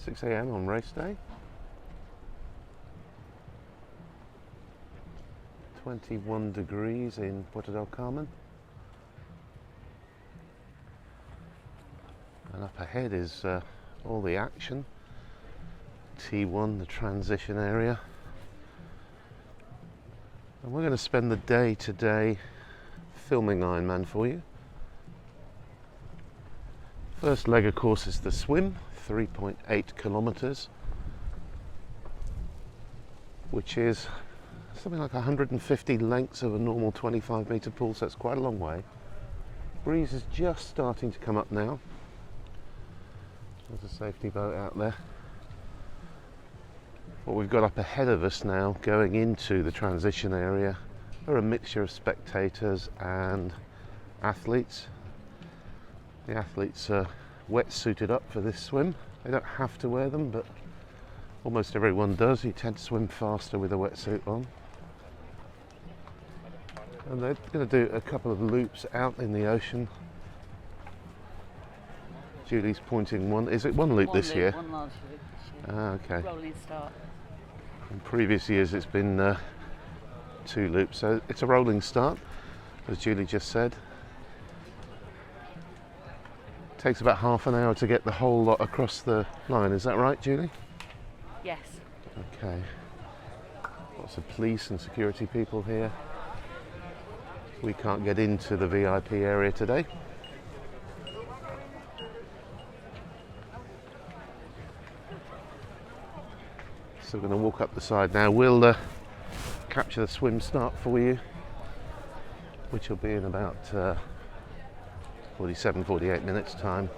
6 a.m. on race day. 21 degrees in Puerto del Carmen. And up ahead is all the action. T1, the transition area. And we're going to spend the day today filming Ironman for you. First leg of course is the swim, 3.8 kilometers, which is something like 150 lengths of a normal 25-meter pool, so it's quite a long way. Breeze is just starting to come up now. There's a safety boat out there. What we've got up ahead of us now, going into the transition area, are a mixture of spectators and athletes. The athletes are wetsuited up for this swim. They don't have to wear them, but almost everyone does. You tend to swim faster with a wetsuit on. And they're going to do a couple of loops out in the ocean. Julie's pointing one. Is it one loop this year? One last loop this year. Ah, okay. Rolling start. In previous years it's been 2 loops, so it's a rolling start, as Julie just said. Takes about half an hour to get the whole lot across the line, is that right, Julie? Yes. Okay. Lots of police and security people here. We can't get into the VIP area today. So we're going to walk up the side now. We'll capture the swim start for you, which will be in about 47-48 minutes time.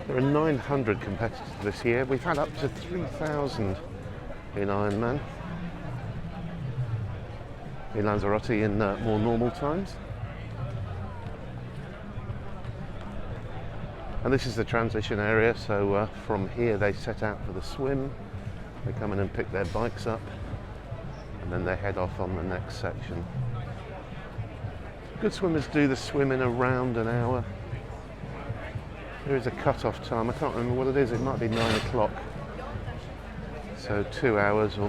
There are 900 competitors this year. We've had up to 3,000 in Ironman in Lanzarote in more normal times. And this is the transition area, so from here they set out for the swim. They come in and pick their bikes up, and then they head off on the next section. Good swimmers do the swim in around an hour. There is a cut-off time. I can't remember what it is. It might be 9 o'clock. So 2 hours, or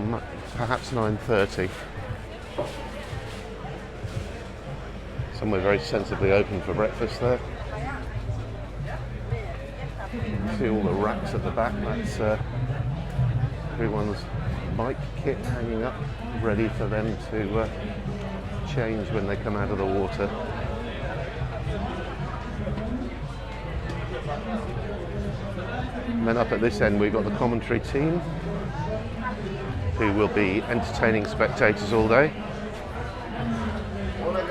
perhaps 9:30. Somewhere very sensibly open for breakfast there. You can see all the racks at the back. That's everyone's bike kit hanging up, ready for them to change when they come out of the water. And then up at this end we've got the commentary team, who will be entertaining spectators all day. Hola, ¿qué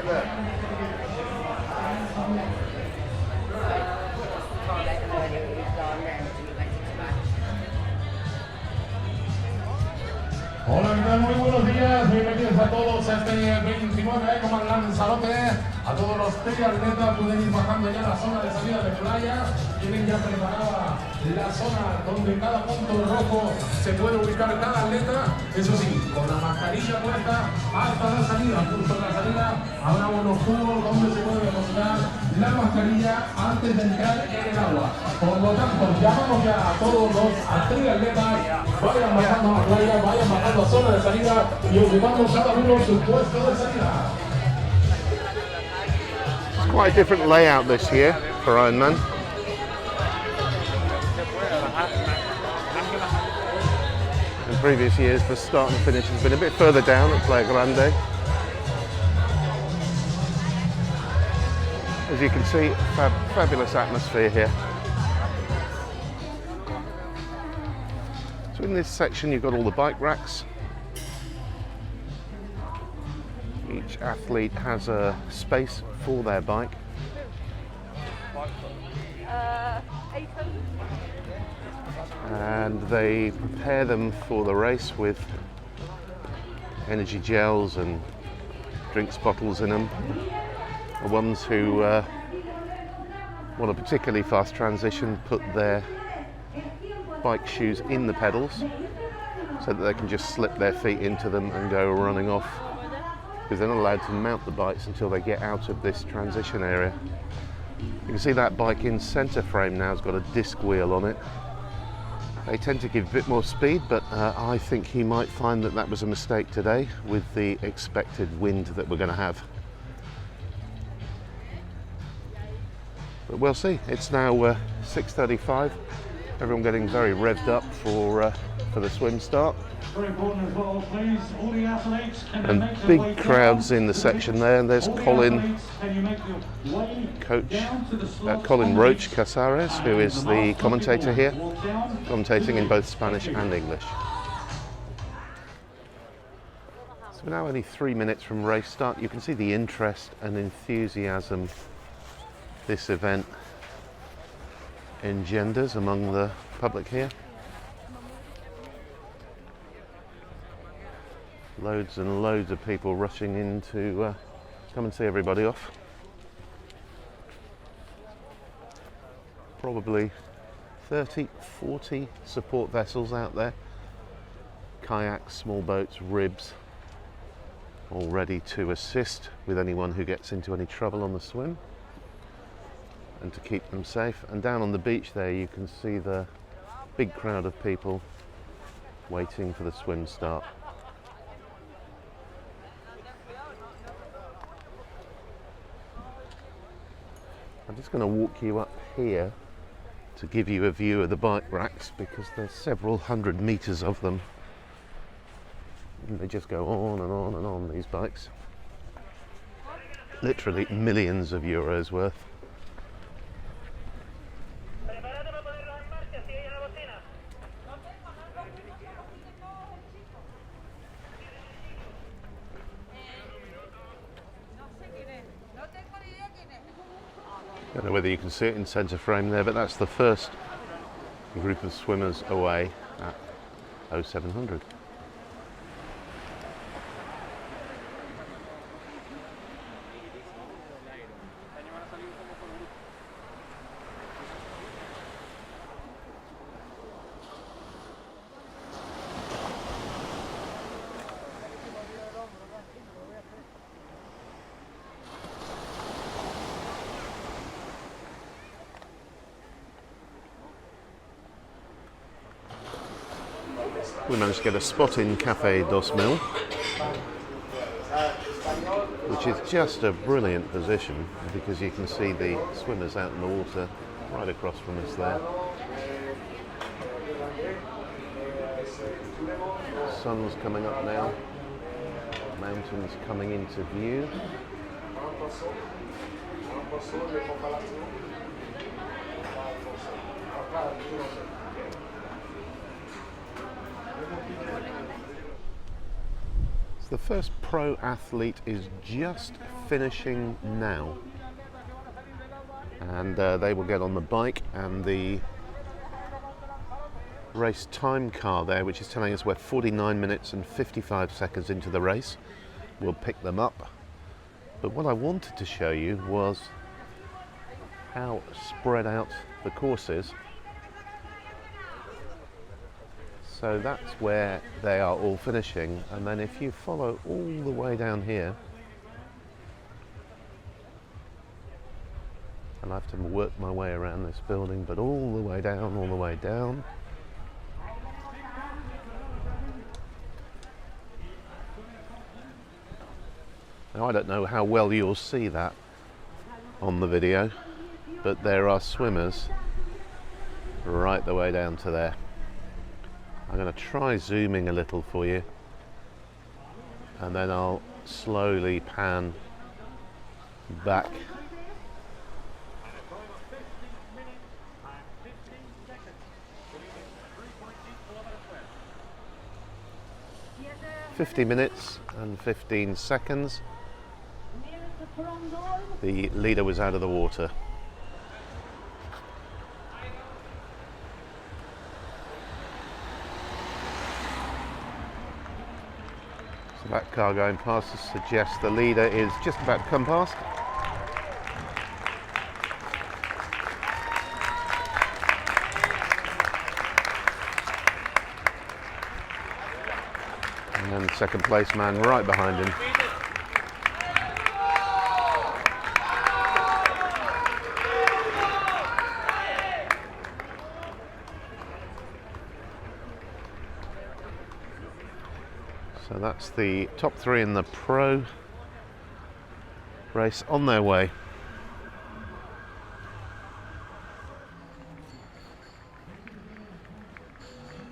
tal? Muy buenos días, bienvenidos a todos a este 29 como en Lanzarote. A todos los triatletas pueden ir bajando ya la zona de salida de playa. Tienen ya preparada la zona donde cada punto rojo se puede ubicar cada atleta. Eso sí, con la mascarilla puesta hasta la salida. Justo en la salida habrá unos tubos donde se puede depositar la mascarilla antes de entrar en el agua. Por lo tanto, llamamos ya a todos los triatletas, vayan bajando a la playa, vayan bajando a zona de salida y ocupando cada uno su puesto de salida. It's quite a different layout this year for Ironman. In previous years, the start and finish has been a bit further down at Playa Grande. As you can see, fabulous atmosphere here. So in this section you've got all the bike racks. Each athlete has a space for their bike. And they prepare them for the race with energy gels and drinks bottles in them. The ones who want a particularly fast transition put their bike shoes in the pedals so that they can just slip their feet into them and go running off, because they're not allowed to mount the bikes until they get out of this transition area. You can see that bike in centre frame now has got a disc wheel on it. They tend to give a bit more speed, but I think he might find that that was a mistake today with the expected wind that we're going to have. But we'll see. It's now 6:35. Everyone getting very revved up for the swim start. Very important as well, please. All the athletes, And big crowds in the section there. And there's Colin, Colin Roach Casares, who is the commentator here, commentating in both Spanish and English. So we're now only 3 minutes from race start. You can see the interest and enthusiasm this event engenders among the public here. Loads and loads of people rushing in to come and see everybody off. Probably 30, 40 support vessels out there. Kayaks, small boats, ribs, all ready to assist with anyone who gets into any trouble on the swim and to keep them safe. And down on the beach there you can see the big crowd of people waiting for the swim start. I'm just going to walk you up here to give you a view of the bike racks, because there's several hundred meters of them. And they just go on and on and on, these bikes. Literally millions of euros worth. I don't know whether you can see it in centre frame there, but that's the first group of swimmers away at 0700. We managed to get a spot in Café Dos Mil, which is just a brilliant position because you can see the swimmers out in the water right across from us there. Sun's coming up now, mountains coming into view. So the first pro athlete is just finishing now, and they will get on the bike, and the race time car there, which is telling us we're 49 minutes and 55 seconds into the race, will pick them up. But what I wanted to show you was how spread out the course is. So that's where they are all finishing, and then if you follow all the way down here, and I have to work my way around this building, but all the way down, now I don't know how well you'll see that on the video, but there are swimmers right the way down to there. I'm going to try zooming a little for you, and then I'll slowly pan back. "50 minutes and 15 seconds. The leader was out of the water. So that car going past us suggests the leader is just about to come past. And second place man right behind him. So that's the top 3 in the pro race on their way.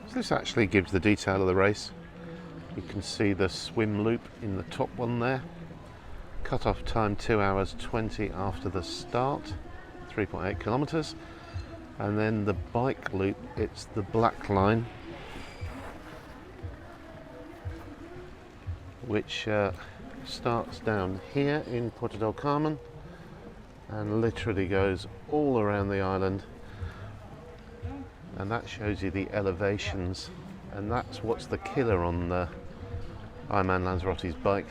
So this actually gives the detail of the race. You can see the swim loop in the top one there. Cut-off time 2 hours 20 after the start, 3.8 kilometers. And then the bike loop, it's the black line, which starts down here in Puerto del Carmen and literally goes all around the island, and that shows you the elevations, and that's what's the killer on the Ironman Lanzarote's bike,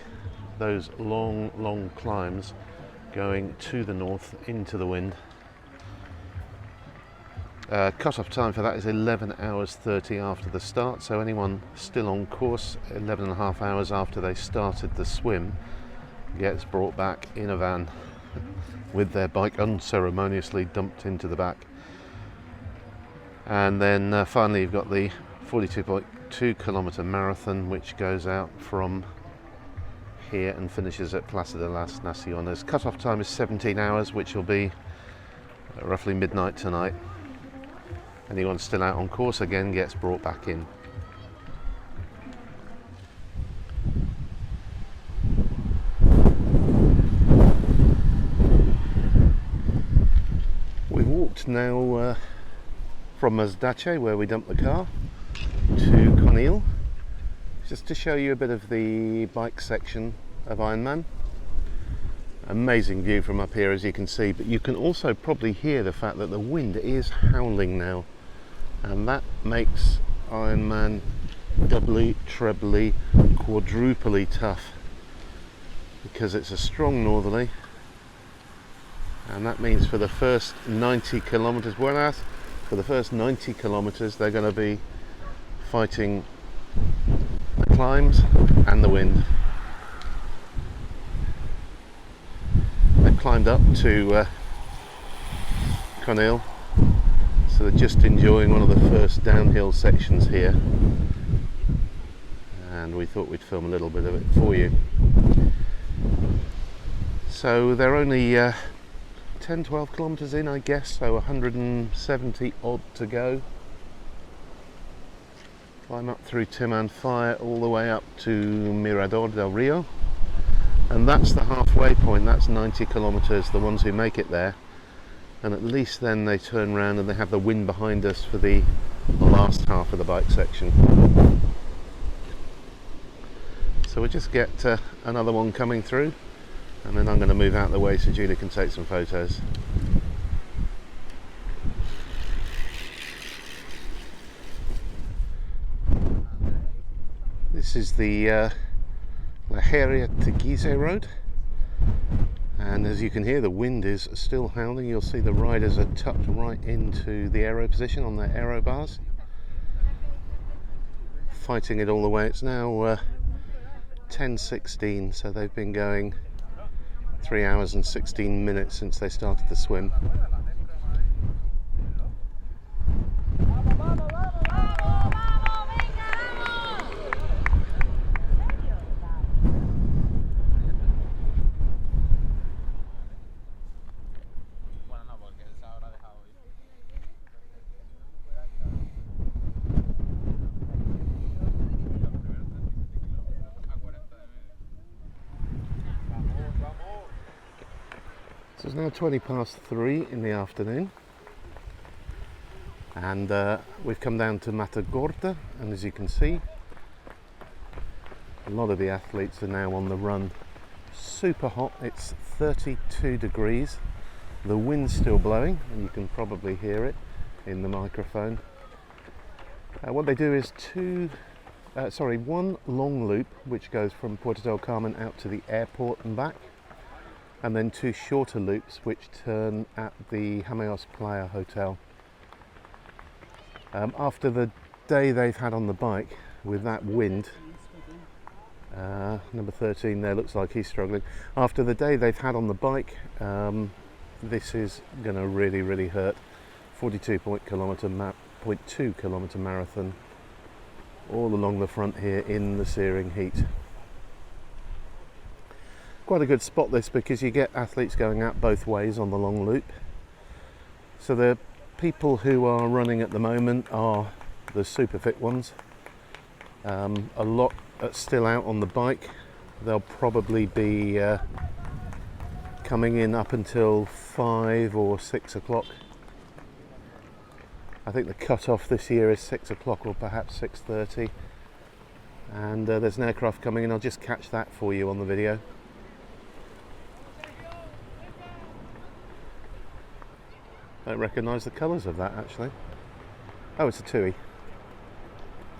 those long climbs going to the north into the wind. Cut-off time for that is 11 hours 30 after the start, so anyone still on course 11 and a half hours after they started the swim gets brought back in a van with their bike unceremoniously dumped into the back. And then finally you've got the 42.2 kilometre marathon, which goes out from here and finishes at Plaza de las Naciones. Cut-off time is 17 hours, which will be roughly midnight tonight. Anyone still out on course again gets brought back in. We've walked now from Masdache, where we dumped the car, to Conil, just to show you a bit of the bike section of Ironman. Amazing view from up here, as you can see, but you can also probably hear the fact that the wind is howling now, and that makes Ironman doubly, trebly, quadruply tough, because it's a strong northerly, and that means for the first 90 kilometers, for the first 90 kilometers they're going to be fighting the climbs and the wind. They've climbed up to Conil, so they're just enjoying one of the first downhill sections here, and we thought we'd film a little bit of it for you. So they're only 10-12 kilometers in, I guess, so 170 odd to go. Climb up through Timan Fire all the way up to Mirador del Rio, and that's the halfway point. That's 90 kilometers, the ones who make it there, and at least then they turn around and they have the wind behind us for the last half of the bike section. So we'll just get another one coming through, and then I'm going to move out of the way so Julie can take some photos. This is the La Geria to Gizeh road, and as you can hear, the wind is still howling. You'll see the riders are tucked right into the aero position on their aero bars, fighting it all the way. It's now 10:16, so they've been going 3 hours and 16 minutes since they started the swim. So it's now 3:20 in the afternoon, and we've come down to Matagorda, and as you can see, a lot of the athletes are now on the run. Super hot, it's 32 degrees, the wind's still blowing, and you can probably hear it in the microphone. What they do is one long loop which goes from Puerto del Carmen out to the airport and back, and then 2 shorter loops which turn at the Jameos Playa Hotel. After the day they've had on the bike with that wind, number 13 there looks like he's struggling. After the day they've had on the bike, this is going to really hurt. 42.2 kilometre marathon. all along the front here in the searing heat. Quite a good spot this, because you get athletes going out both ways on the long loop. So the people who are running at the moment are the super fit ones. A lot are still out on the bike. They'll probably be coming in up until 5 or 6 o'clock. I think the cut-off this year is 6 o'clock or perhaps 6:30. And there's an aircraft coming in. I'll just catch that for you on the video. I don't recognise the colours of that actually. Oh, it's a TUI.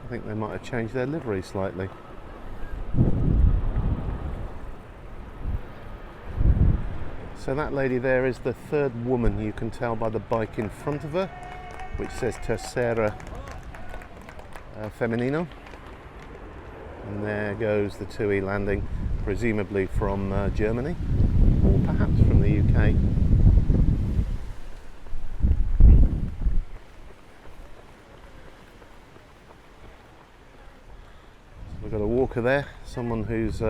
I think they might have changed their livery slightly. So that lady there is the third woman. You can tell by the bike in front of her, which says Tercera Femenino. And there goes the TUI landing, presumably from Germany, or perhaps from the UK. We've got a walker there, someone who's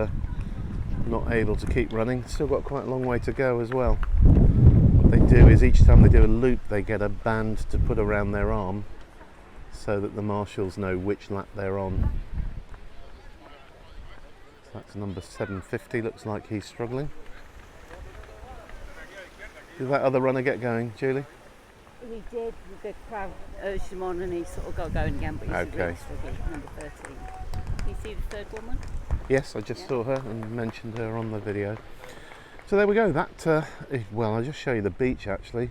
not able to keep running. Still got quite a long way to go as well. What they do is each time they do a loop, they get a band to put around their arm so that the marshals know which lap they're on. So that's number 750, looks like he's struggling. Did that other runner get going, Julie? He did with the crowd urged him on and he sort of got going again, but he's really struggling, number 13. Can you see the third woman? Yes, I just saw her and mentioned her on the video. So there we go. That well, I'll just show you the beach actually,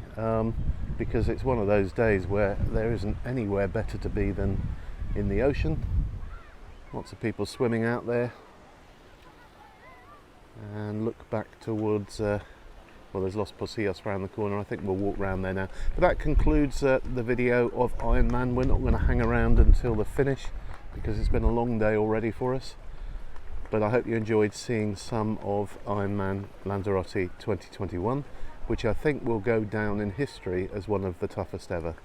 because it's one of those days where there isn't anywhere better to be than in the ocean. Lots of people swimming out there. And look back towards, well, there's Los Posillos around the corner. I think we'll walk around there now. But that concludes the video of Ironman. We're not going to hang around until the finish because it's been a long day already for us. But I hope you enjoyed seeing some of Ironman Lanzarote 2021, which I think will go down in history as one of the toughest ever.